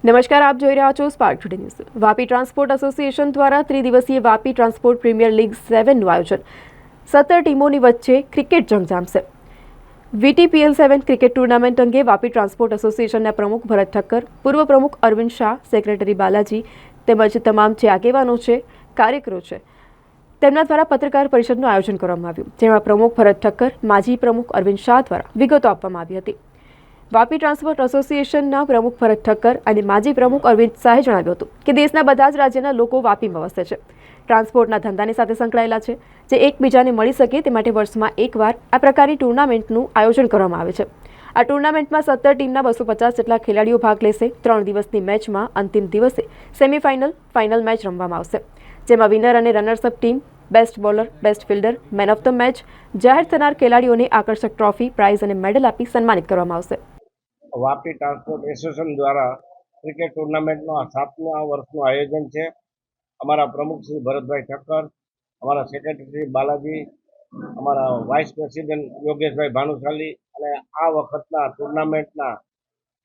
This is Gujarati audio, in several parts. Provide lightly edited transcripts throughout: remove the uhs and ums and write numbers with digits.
નમસ્કાર, આપ જોઈ રહ્યા છો spark today news. Vapi transport association દ્વારા ત્રિદિવસીય વાપી ટ્રાન્સપોર્ટ પ્રીમિયર લીગ 7નું આયોજન। 17 ટીમોની વચ્ચે ક્રિકેટ જંગ જામશે। VTPL7 ક્રિકેટ ટુર્નામેન્ટ અંગે વાપી ટ્રાન્સપોર્ટ એસોસિએશનના પ્રમુખ ભરત ઠક્કર, પૂર્વ પ્રમુખ અરવિંદ શાહ, સેક્રેટરી બાલાજી તેમજ તમામ જે આગેવાનો છે, કાર્યકરો છે, તેમના દ્વારા પત્રકાર પરિષદનું આયોજન કરવામાં આવ્યું, જેમાં પ્રમુખ ભરત ઠક્કર, માજી પ્રમુખ અરવિંદ શાહ દ્વારા વિગતો આપવામાં આવી હતી। વાપી ટ્રાન્સપોર્ટ એસોસિએશનના પ્રમુખ ભરત ઠક્કર અને માજી પ્રમુખ અરવિંદ શાહે જણાવ્યું હતું કે દેશના બધા જ રાજ્યના લોકો વાપીમાં વસે છે, ટ્રાન્સપોર્ટના ધંધાની સાથે સંકળાયેલા છે, જે એકબીજાને મળી શકે તે માટે વર્ષમાં એકવાર આ પ્રકારની ટુર્નામેન્ટનું આયોજન કરવામાં આવે છે। આ ટુર્નામેન્ટમાં 17 ટીમના 250 જેટલા ખેલાડીઓ ભાગ લેશે। 3 દિવસની મેચમાં અંતિમ દિવસે સેમીફાઇનલ, ફાઇનલ મેચ રમવામાં આવશે, જેમાં વિનર અને runners-up team, best bowler, best fielder, man of the match જાહેર થનાર ખેલાડીઓને આકર્ષક ટ્રોફી, પ્રાઇઝ અને મેડલ આપી સન્માનિત કરવામાં આવશે। વાપી ટ્રાન્સપોર્ટ એસોસિએશન દ્વારા ક્રિકેટ ટુર્નામેન્ટનું આ 7મા વર્ષનું આયોજન છે। અમારા પ્રમુખ શ્રી ભરતભાઈ ઠક્કર, અમારા સેક્રેટરી બાલાજી, અમારા વાઇસ પ્રેસિડેન્ટ યોગેશભાઈ ભાનુશાલી અને આ વખતના ટુર્નામેન્ટના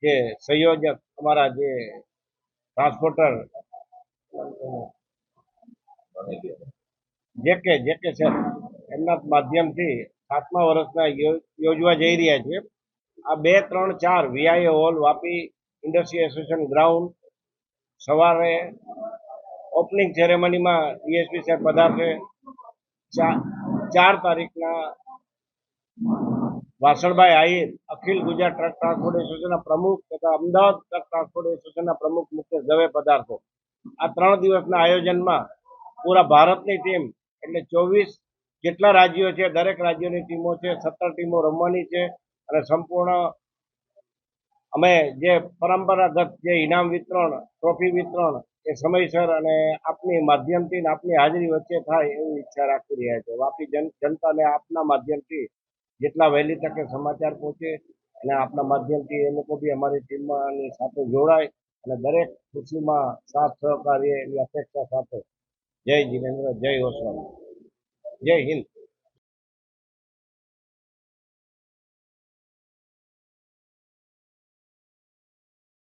જે સંયોજક અમારા જે ટ્રાન્સપોર્ટર જેકે સર, એમના માધ્યમથી 7મા વર્ષના યોજવા જઈ રહ્યા છે। આ 2, 3, 4 VIA hall Vapi industry association ground સવારે ઓપનિંગ સેરેમનીમાં ડીએસપી સાહેબ પધારશે। 4 તારીખના વાસણભાઈ આહિર, અખિલ ગુજરાત ટ્રક ટ્રાન્સપોર્ટ એસોસિએશનના પ્રમુખ તથા અમદાવાદ ટ્રક ટ્રાન્સપોર્ટ એસોસિએશનના પ્રમુખ મુકેશ દવે પધારશે। આ 3 દિવસના આયોજનમાં પૂરા ભારતની ટીમ એટલે 24 જેટલા રાજ્યો છે, દરેક રાજ્યોની ટીમો છે, 17 ટીમો રમવાની છે અને સંપૂર્ણ અમે જે પરંપરાગત જે ઇનામ વિતરણ, ટ્રોફી વિતરણ એ સમયસર અને આપની માધ્યમથી અને આપની હાજરી વચ્ચે થાય એવી ઈચ્છા રાખી રહ્યા છે। વાપી જનતાને આપના માધ્યમથી જેટલા વહેલી તકે સમાચાર પહોંચે અને આપના માધ્યમથી એ લોકો બી અમારી ટીમની સાથે જોડાય અને દરેક ખુશીમાં સાથ સહકાર્ય એવી અપેક્ષા સાથે જય જિનેન્દ્ર, જય હોસવાલ, જય હિન્દ।